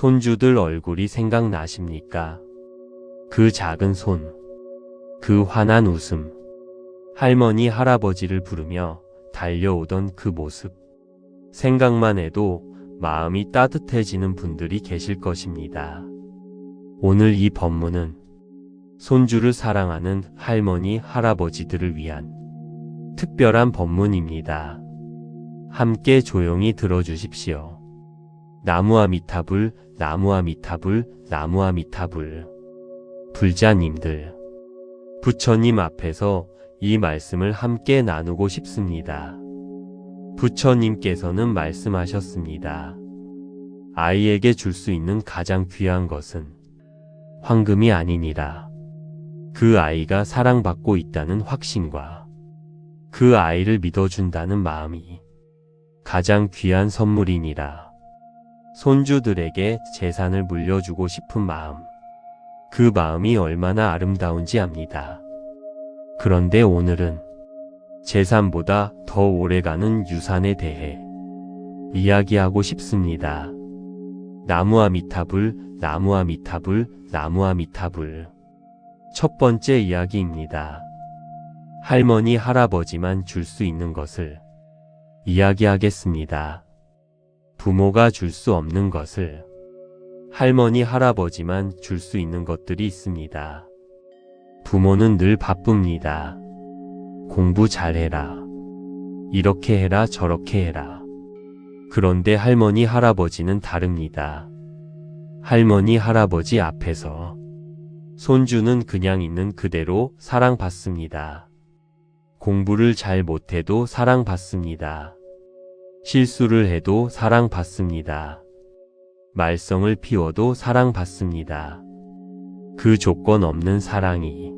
손주들 얼굴이 생각나십니까? 그 작은 손, 그 환한 웃음, 할머니 할아버지를 부르며 달려오던 그 모습. 생각만 해도 마음이 따뜻해지는 분들이 계실 것입니다. 오늘 이 법문은 손주를 사랑하는 할머니 할아버지들을 위한 특별한 법문입니다. 함께 조용히 들어주십시오. 나무아미타불, 나무아미타불, 나무아미타불. 불자님들, 부처님 앞에서 이 말씀을 함께 나누고 싶습니다. 부처님께서는 말씀하셨습니다. 아이에게 줄 수 있는 가장 귀한 것은 황금이 아니니라. 그 아이가 사랑받고 있다는 확신과 그 아이를 믿어준다는 마음이 가장 귀한 선물이니라. 손주들에게 재산을 물려주고 싶은 마음, 그 마음이 얼마나 아름다운지 압니다. 그런데 오늘은 재산보다 더 오래가는 유산에 대해 이야기하고 싶습니다. 나무아미타불, 나무아미타불, 나무아미타불. 첫 번째 이야기입니다. 할머니 할아버지만 줄 수 있는 것을 이야기하겠습니다. 부모가 줄 수 없는 것을 할머니 할아버지만 줄 수 있는 것들이 있습니다. 부모는 늘 바쁩니다. 공부 잘해라. 이렇게 해라 저렇게 해라. 그런데 할머니 할아버지는 다릅니다. 할머니 할아버지 앞에서 손주는 그냥 있는 그대로 사랑받습니다. 공부를 잘 못해도 사랑받습니다. 실수를 해도 사랑받습니다. 말썽을 피워도 사랑받습니다. 그 조건 없는 사랑이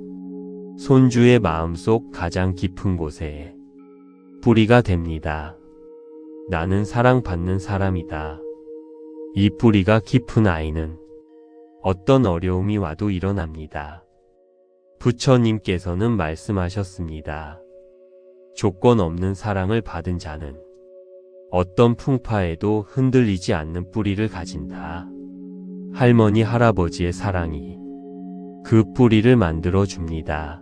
손주의 마음속 가장 깊은 곳에 뿌리가 됩니다. 나는 사랑받는 사람이다. 이 뿌리가 깊은 아이는 어떤 어려움이 와도 일어납니다. 부처님께서는 말씀하셨습니다. 조건 없는 사랑을 받은 자는 어떤 풍파에도 흔들리지 않는 뿌리를 가진다. 할머니 할아버지의 사랑이 그 뿌리를 만들어 줍니다.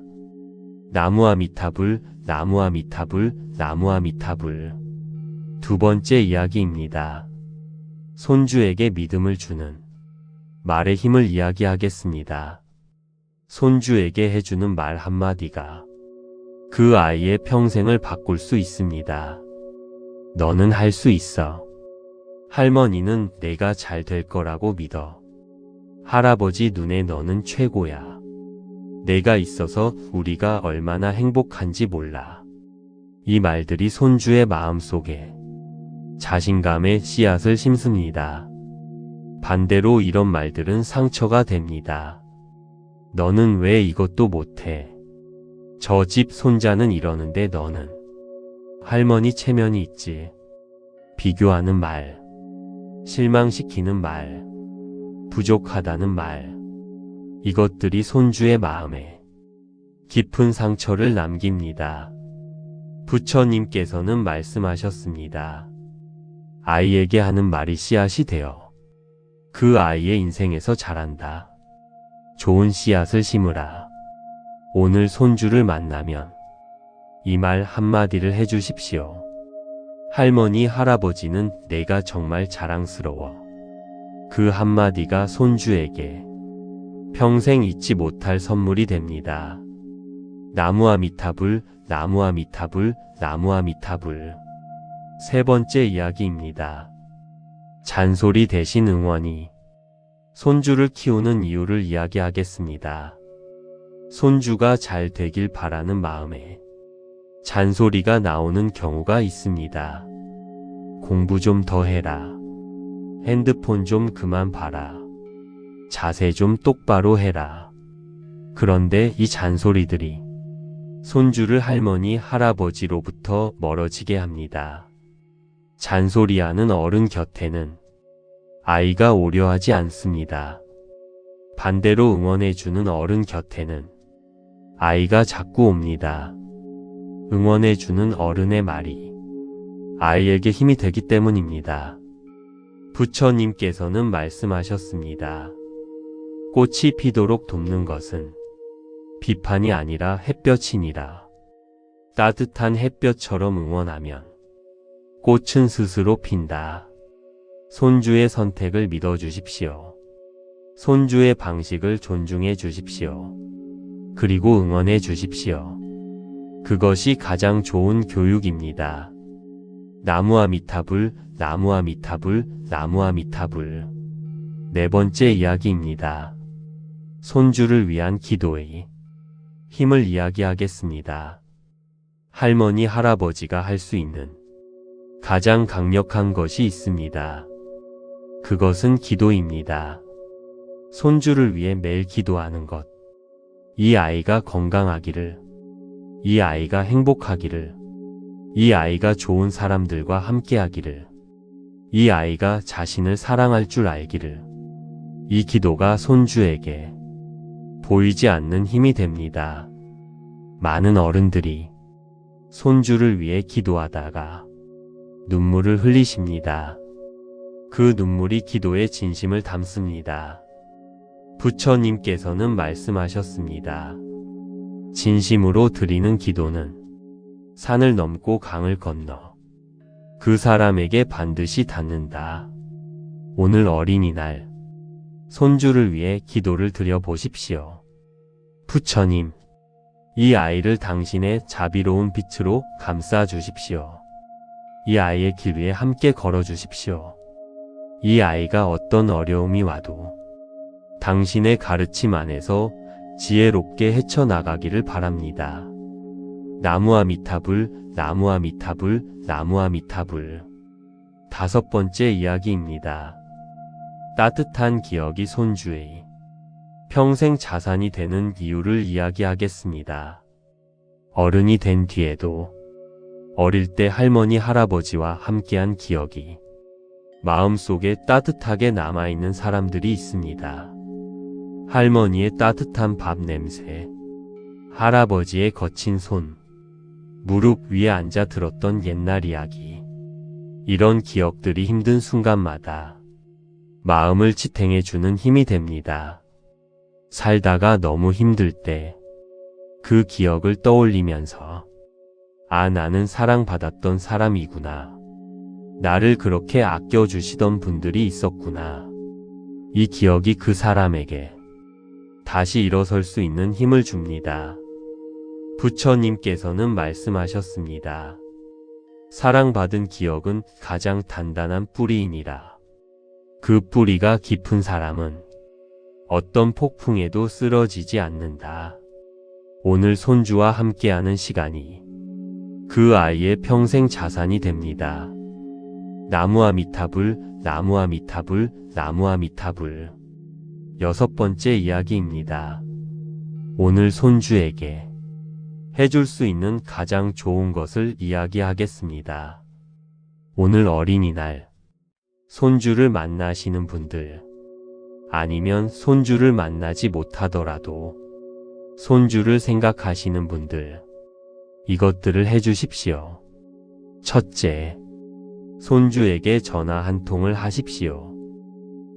나무아미타불, 나무아미타불, 나무아미타불. 두 번째 이야기입니다. 손주에게 믿음을 주는 말의 힘을 이야기하겠습니다. 손주에게 해주는 말 한마디가 그 아이의 평생을 바꿀 수 있습니다. 너는 할 수 있어. 할머니는 내가 잘 될 거라고 믿어. 할아버지 눈에 너는 최고야. 내가 있어서 우리가 얼마나 행복한지 몰라. 이 말들이 손주의 마음속에 자신감의 씨앗을 심습니다. 반대로 이런 말들은 상처가 됩니다. 너는 왜 이것도 못해? 저 집 손자는 이러는데 너는? 할머니 체면이 있지. 비교하는 말, 실망시키는 말, 부족하다는 말. 이것들이 손주의 마음에 깊은 상처를 남깁니다. 부처님께서는 말씀하셨습니다. 아이에게 하는 말이 씨앗이 되어 그 아이의 인생에서 자란다. 좋은 씨앗을 심으라. 오늘 손주를 만나면 이 말 한마디를 해주십시오. 할머니 할아버지는 내가 정말 자랑스러워. 그 한마디가 손주에게 평생 잊지 못할 선물이 됩니다. 나무아미타불, 나무아미타불, 나무아미타불. 세 번째 이야기입니다. 잔소리 대신 응원이 손주를 키우는 이유를 이야기하겠습니다. 손주가 잘 되길 바라는 마음에 잔소리가 나오는 경우가 있습니다. 공부 좀 더 해라. 핸드폰 좀 그만 봐라. 자세 좀 똑바로 해라. 그런데 이 잔소리들이 손주를 할머니 할아버지로부터 멀어지게 합니다. 잔소리하는 어른 곁에는 아이가 오려 하지 않습니다. 반대로 응원해주는 어른 곁에는 아이가 자꾸 옵니다. 응원해주는 어른의 말이 아이에게 힘이 되기 때문입니다. 부처님께서는 말씀하셨습니다. 꽃이 피도록 돕는 것은 비판이 아니라 햇볕이니라. 따뜻한 햇볕처럼 응원하면 꽃은 스스로 핀다. 손주의 선택을 믿어주십시오. 손주의 방식을 존중해 주십시오. 그리고 응원해 주십시오. 그것이 가장 좋은 교육입니다. 나무아미타불, 나무아미타불, 나무아미타불. 네 번째 이야기입니다. 손주를 위한 기도의 힘을 이야기하겠습니다. 할머니, 할아버지가 할 수 있는 가장 강력한 것이 있습니다. 그것은 기도입니다. 손주를 위해 매일 기도하는 것. 이 아이가 건강하기를, 이 아이가 행복하기를, 이 아이가 좋은 사람들과 함께하기를, 이 아이가 자신을 사랑할 줄 알기를. 이 기도가 손주에게 보이지 않는 힘이 됩니다. 많은 어른들이 손주를 위해 기도하다가 눈물을 흘리십니다. 그 눈물이 기도의 진심을 담습니다. 부처님께서는 말씀하셨습니다. 진심으로 드리는 기도는 산을 넘고 강을 건너 그 사람에게 반드시 닿는다. 오늘 어린이날 손주를 위해 기도를 드려 보십시오. 부처님, 이 아이를 당신의 자비로운 빛으로 감싸 주십시오. 이 아이의 길 위에 함께 걸어 주십시오. 이 아이가 어떤 어려움이 와도 당신의 가르침 안에서 지혜롭게 헤쳐나가기를 바랍니다. 나무아미타불, 나무아미타불, 나무아미타불. 다섯 번째 이야기입니다. 따뜻한 기억이 손주의 평생 자산이 되는 이유를 이야기하겠습니다. 어른이 된 뒤에도 어릴 때 할머니, 할아버지와 함께한 기억이 마음속에 따뜻하게 남아있는 사람들이 있습니다. 할머니의 따뜻한 밥 냄새, 할아버지의 거친 손, 무릎 위에 앉아 들었던 옛날 이야기. 이런 기억들이 힘든 순간마다 마음을 지탱해주는 힘이 됩니다. 살다가 너무 힘들 때 그 기억을 떠올리면서 아, 나는 사랑받았던 사람이구나. 나를 그렇게 아껴주시던 분들이 있었구나. 이 기억이 그 사람에게 다시 일어설 수 있는 힘을 줍니다. 부처님께서는 말씀하셨습니다. 사랑받은 기억은 가장 단단한 뿌리이니라. 그 뿌리가 깊은 사람은 어떤 폭풍에도 쓰러지지 않는다. 오늘 손주와 함께하는 시간이 그 아이의 평생 자산이 됩니다. 나무아미타불, 나무아미타불, 나무아미타불. 여섯 번째 이야기입니다. 오늘 손주에게 해줄 수 있는 가장 좋은 것을 이야기하겠습니다. 오늘 어린이날 손주를 만나시는 분들, 아니면 손주를 만나지 못하더라도 손주를 생각하시는 분들, 이것들을 해주십시오. 첫째, 손주에게 전화 한 통을 하십시오.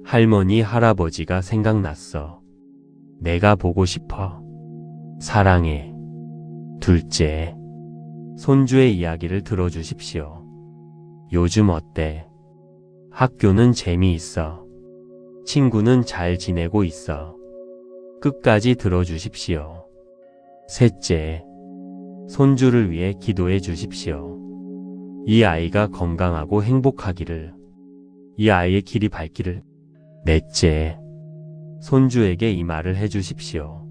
할머니, 할아버지가 생각났어. 내가 보고 싶어. 사랑해. 둘째, 손주의 이야기를 들어주십시오. 요즘 어때? 학교는 재미있어. 친구는 잘 지내고 있어. 끝까지 들어주십시오. 셋째, 손주를 위해 기도해 주십시오. 이 아이가 건강하고 행복하기를, 이 아이의 길이 밝기를. 넷째, 손주에게 이 말을 해주십시오.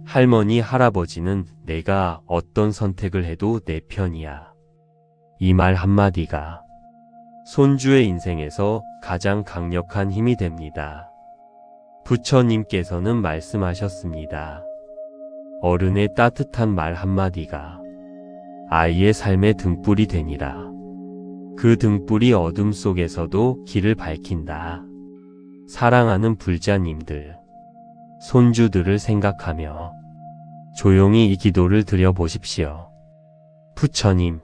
할머니, 할아버지는 내가 어떤 선택을 해도 내 편이야. 이 말 한마디가 손주의 인생에서 가장 강력한 힘이 됩니다. 부처님께서는 말씀하셨습니다. 어른의 따뜻한 말 한마디가 아이의 삶의 등불이 되니라. 그 등불이 어둠 속에서도 길을 밝힌다. 사랑하는 불자님들, 손주들을 생각하며 조용히 이 기도를 드려보십시오. 부처님,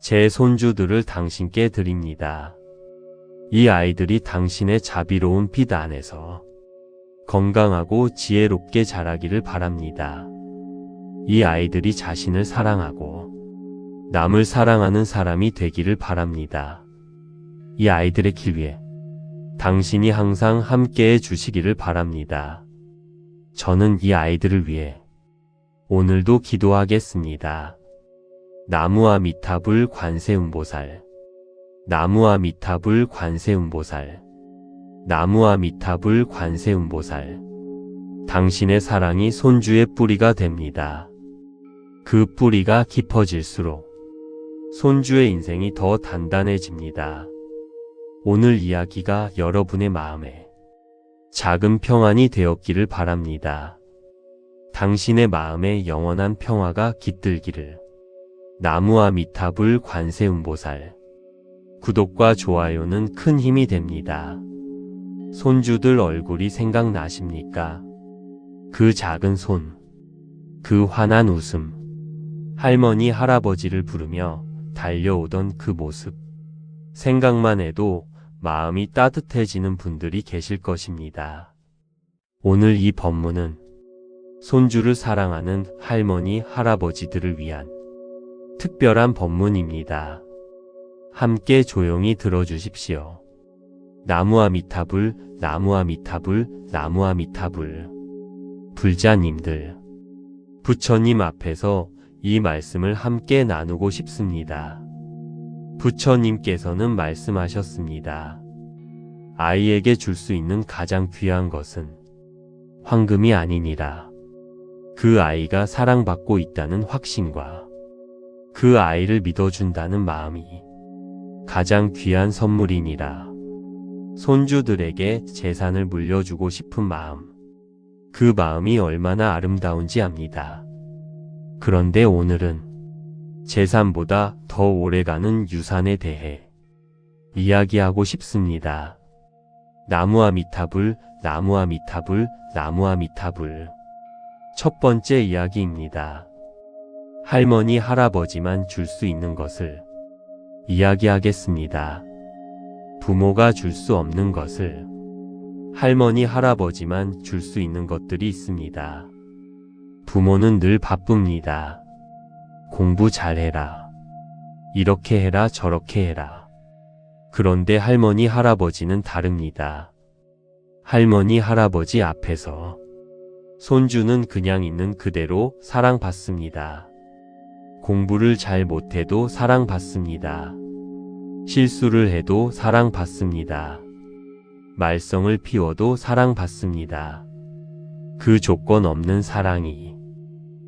제 손주들을 당신께 드립니다. 이 아이들이 당신의 자비로운 빛 안에서 건강하고 지혜롭게 자라기를 바랍니다. 이 아이들이 자신을 사랑하고 남을 사랑하는 사람이 되기를 바랍니다. 이 아이들의 길 위에 당신이 항상 함께해 주시기를 바랍니다. 저는 이 아이들을 위해 오늘도 기도하겠습니다. 나무아미타불 관세음보살, 나무아미타불 관세음보살, 나무아미타불 관세음보살. 당신의 사랑이 손주의 뿌리가 됩니다. 그 뿌리가 깊어질수록 손주의 인생이 더 단단해집니다. 오늘 이야기가 여러분의 마음에 작은 평안이 되었기를 바랍니다. 당신의 마음에 영원한 평화가 깃들기를. 나무아미타불 관세음보살. 구독과 좋아요는 큰 힘이 됩니다. 손주들 얼굴이 생각나십니까? 그 작은 손, 그 환한 웃음, 할머니 할아버지를 부르며 달려오던 그 모습. 생각만 해도 마음이 따뜻해지는 분들이 계실 것입니다. 오늘 이 법문은 손주를 사랑하는 할머니 할아버지들을 위한 특별한 법문입니다. 함께 조용히 들어주십시오. 나무아미타불, 나무아미타불, 나무아미타불. 불자님들, 부처님 앞에서 이 말씀을 함께 나누고 싶습니다. 부처님께서는 말씀하셨습니다. 아이에게 줄 수 있는 가장 귀한 것은 황금이 아니니라. 그 아이가 사랑받고 있다는 확신과 그 아이를 믿어준다는 마음이 가장 귀한 선물이니라. 손주들에게 재산을 물려주고 싶은 마음, 그 마음이 얼마나 아름다운지 압니다. 그런데 오늘은 재산보다 더 오래가는 유산에 대해 이야기하고 싶습니다. 나무아미타불, 나무아미타불, 나무아미타불. 첫 번째 이야기입니다. 할머니 할아버지만 줄 수 있는 것을 이야기하겠습니다. 부모가 줄 수 없는 것을 할머니 할아버지만 줄 수 있는 것들이 있습니다. 부모는 늘 바쁩니다. 공부 잘해라. 이렇게 해라 저렇게 해라. 그런데 할머니 할아버지는 다릅니다. 할머니 할아버지 앞에서 손주는 그냥 있는 그대로 사랑받습니다. 공부를 잘 못해도 사랑받습니다. 실수를 해도 사랑받습니다. 말썽을 피워도 사랑받습니다. 그 조건 없는 사랑이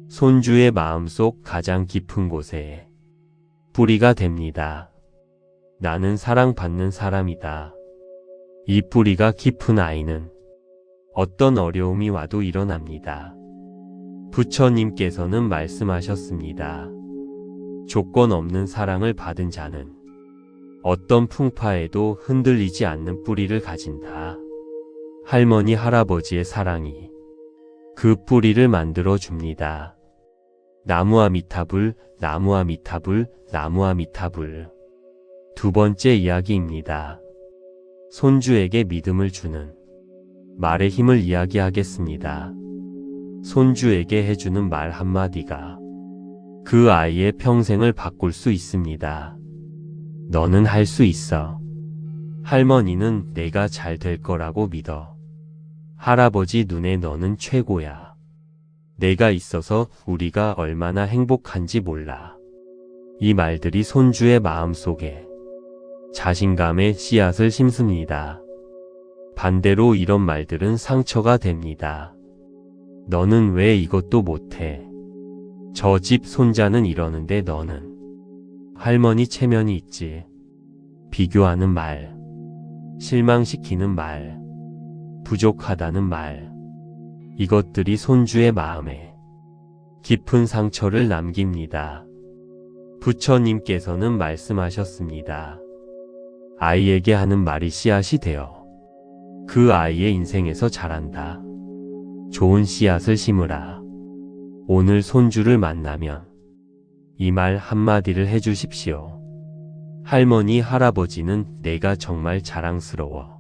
손주의 마음속 가장 깊은 곳에 뿌리가 됩니다. 나는 사랑받는 사람이다. 이 뿌리가 깊은 아이는 어떤 어려움이 와도 일어납니다. 부처님께서는 말씀하셨습니다. 조건 없는 사랑을 받은 자는 어떤 풍파에도 흔들리지 않는 뿌리를 가진다. 할머니 할아버지의 사랑이 그 뿌리를 만들어 줍니다. 나무아미타불, 나무아미타불, 나무아미타불. 두 번째 이야기입니다. 손주에게 믿음을 주는 말의 힘을 이야기하겠습니다. 손주에게 해주는 말 한마디가 그 아이의 평생을 바꿀 수 있습니다. 너는 할 수 있어. 할머니는 내가 잘 될 거라고 믿어. 할아버지 눈에 너는 최고야. 내가 있어서 우리가 얼마나 행복한지 몰라. 이 말들이 손주의 마음속에 자신감의 씨앗을 심습니다. 반대로 이런 말들은 상처가 됩니다. 너는 왜 이것도 못해? 저 집 손자는 이러는데 너는? 할머니 체면이 있지. 비교하는 말, 실망시키는 말, 부족하다는 말. 이것들이 손주의 마음에 깊은 상처를 남깁니다. 부처님께서는 말씀하셨습니다. 아이에게 하는 말이 씨앗이 되어 그 아이의 인생에서 자란다. 좋은 씨앗을 심으라. 오늘 손주를 만나면 이 말 한마디를 해주십시오. 할머니, 할아버지는 내가 정말 자랑스러워.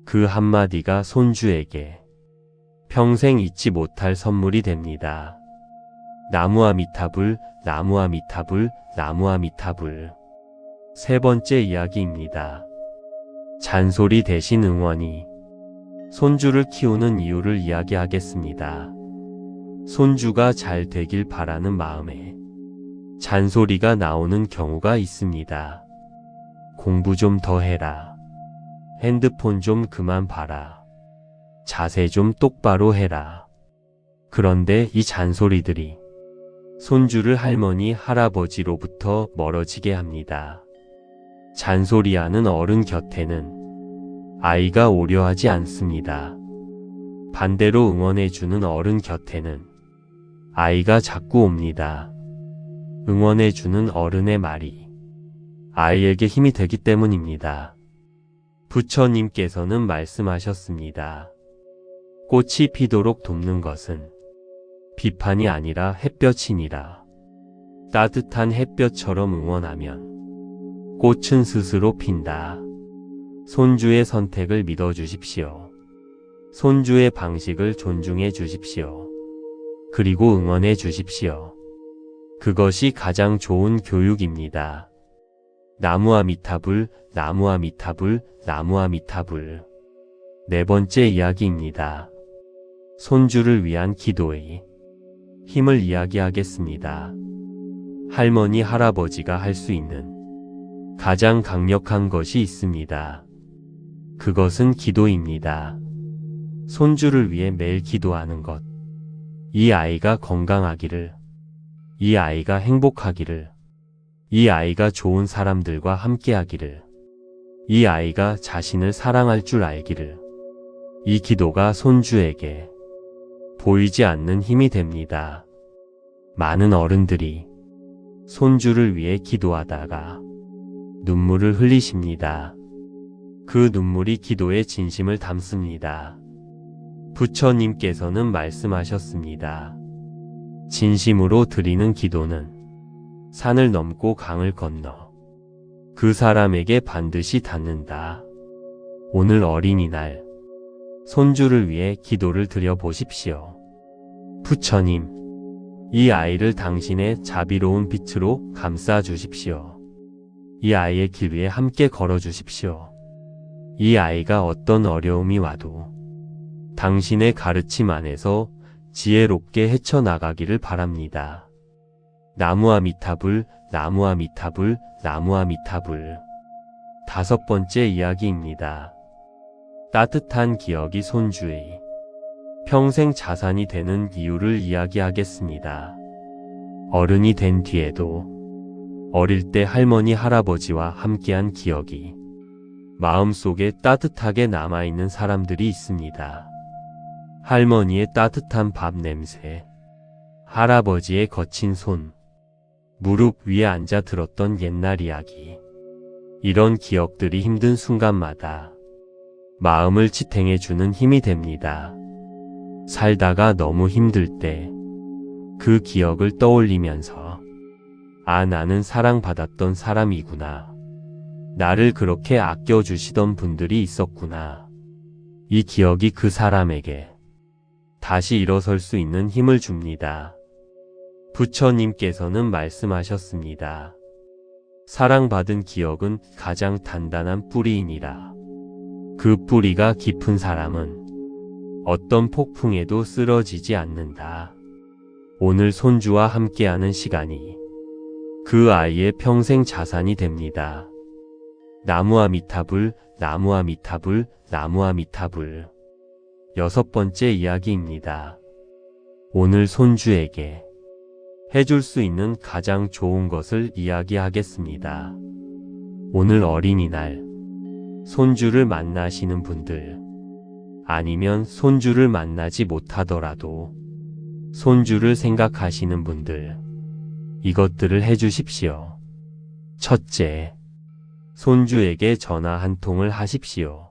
그 한마디가 손주에게 평생 잊지 못할 선물이 됩니다. 나무아미타불, 나무아미타불, 나무아미타불. 세 번째 이야기입니다. 잔소리 대신 응원이. 손주를 키우는 이유를 이야기하겠습니다. 손주가 잘 되길 바라는 마음에 잔소리가 나오는 경우가 있습니다. 공부 좀 더 해라. 핸드폰 좀 그만 봐라. 자세 좀 똑바로 해라. 그런데 이 잔소리들이 손주를 할머니, 할아버지로부터 멀어지게 합니다. 잔소리하는 어른 곁에는 아이가 오려 하지 않습니다. 반대로 응원해주는 어른 곁에는 아이가 자꾸 옵니다. 응원해주는 어른의 말이 아이에게 힘이 되기 때문입니다. 부처님께서는 말씀하셨습니다. 꽃이 피도록 돕는 것은 비판이 아니라 햇볕이니라. 따뜻한 햇볕처럼 응원하면 꽃은 스스로 핀다. 손주의 선택을 믿어주십시오. 손주의 방식을 존중해 주십시오. 그리고 응원해 주십시오. 그것이 가장 좋은 교육입니다. 나무아미타불, 나무아미타불, 나무아미타불. 네 번째 이야기입니다. 손주를 위한 기도의 힘을 이야기하겠습니다. 할머니, 할아버지가 할 수 있는 가장 강력한 것이 있습니다. 그것은 기도입니다. 손주를 위해 매일 기도하는 것. 이 아이가 건강하기를, 이 아이가 행복하기를, 이 아이가 좋은 사람들과 함께하기를, 이 아이가 자신을 사랑할 줄 알기를. 이 기도가 손주에게 보이지 않는 힘이 됩니다. 많은 어른들이 손주를 위해 기도하다가 눈물을 흘리십니다. 그 눈물이 기도의 진심을 담습니다. 부처님께서는 말씀하셨습니다. 진심으로 드리는 기도는 산을 넘고 강을 건너 그 사람에게 반드시 닿는다. 오늘 어린이날 손주를 위해 기도를 드려보십시오. 부처님, 이 아이를 당신의 자비로운 빛으로 감싸 주십시오. 이 아이의 길 위에 함께 걸어 주십시오. 이 아이가 어떤 어려움이 와도 당신의 가르침 안에서 지혜롭게 헤쳐나가기를 바랍니다. 나무아미타불, 나무아미타불, 나무아미타불. 다섯 번째 이야기입니다. 따뜻한 기억이 손주의 평생 자산이 되는 이유를 이야기하겠습니다. 어른이 된 뒤에도 어릴 때 할머니, 할아버지와 함께한 기억이 마음속에 따뜻하게 남아있는 사람들이 있습니다. 할머니의 따뜻한 밥 냄새, 할아버지의 거친 손, 무릎 위에 앉아 들었던 옛날 이야기. 이런 기억들이 힘든 순간마다 마음을 지탱해주는 힘이 됩니다. 살다가 너무 힘들 때 그 기억을 떠올리면서 아, 나는 사랑받았던 사람이구나. 나를 그렇게 아껴주시던 분들이 있었구나. 이 기억이 그 사람에게 다시 일어설 수 있는 힘을 줍니다. 부처님께서는 말씀하셨습니다. 사랑받은 기억은 가장 단단한 뿌리이니라. 그 뿌리가 깊은 사람은 어떤 폭풍에도 쓰러지지 않는다. 오늘 손주와 함께하는 시간이 그 아이의 평생 자산이 됩니다. 나무아미타불, 나무아미타불, 나무아미타불. 여섯 번째 이야기입니다. 오늘 손주에게 해줄 수 있는 가장 좋은 것을 이야기하겠습니다. 오늘 어린이날 손주를 만나시는 분들, 아니면 손주를 만나지 못하더라도 손주를 생각하시는 분들, 이것들을 해주십시오. 첫째, 손주에게 전화 한 통을 하십시오.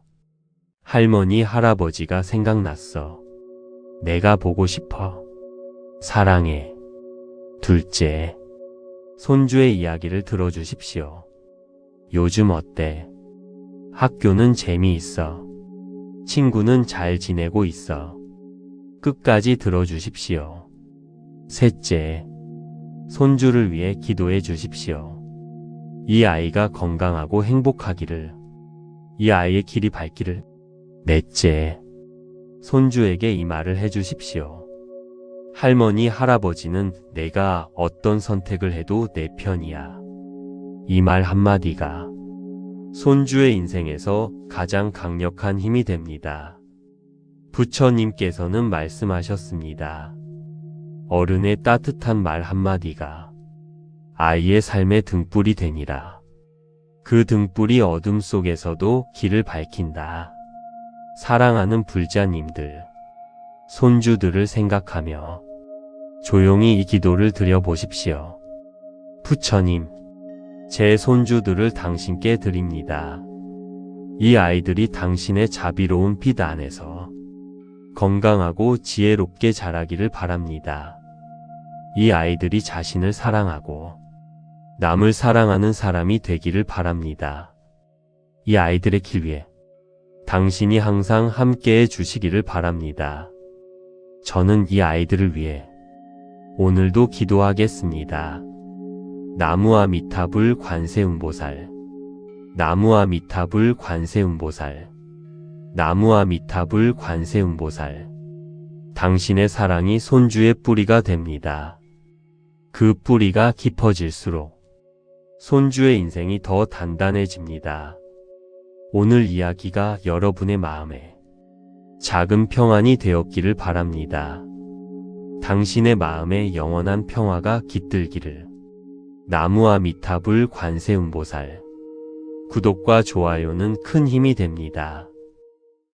할머니, 할아버지가 생각났어. 내가 보고 싶어. 사랑해. 둘째, 손주의 이야기를 들어주십시오. 요즘 어때? 학교는 재미있어? 친구는 잘 지내고 있어? 끝까지 들어주십시오. 셋째, 손주를 위해 기도해 주십시오. 이 아이가 건강하고 행복하기를, 이 아이의 길이 밝기를. 넷째, 손주에게 이 말을 해 주십시오. 할머니, 할아버지는 내가 어떤 선택을 해도 내 편이야. 이 말 한마디가 손주의 인생에서 가장 강력한 힘이 됩니다. 부처님께서는 말씀하셨습니다. 어른의 따뜻한 말 한마디가 아이의 삶의 등불이 되니라. 그 등불이 어둠 속에서도 길을 밝힌다. 사랑하는 불자님들, 손주들을 생각하며 조용히 이 기도를 드려보십시오. 부처님, 제 손주들을 당신께 드립니다. 이 아이들이 당신의 자비로운 빛 안에서 건강하고 지혜롭게 자라기를 바랍니다. 이 아이들이 자신을 사랑하고 남을 사랑하는 사람이 되기를 바랍니다. 이 아이들의 길 위에 당신이 항상 함께해 주시기를 바랍니다. 저는 이 아이들을 위해 오늘도 기도하겠습니다. 나무아미타불 관세음보살, 나무아미타불 관세음보살, 나무아미타불 관세음보살. 당신의 사랑이 손주의 뿌리가 됩니다. 그 뿌리가 깊어질수록 손주의 인생이 더 단단해집니다. 오늘 이야기가 여러분의 마음에 작은 평안이 되었기를 바랍니다. 당신의 마음에 영원한 평화가 깃들기를. 나무아미타불 관세음보살. 구독과 좋아요는 큰 힘이 됩니다.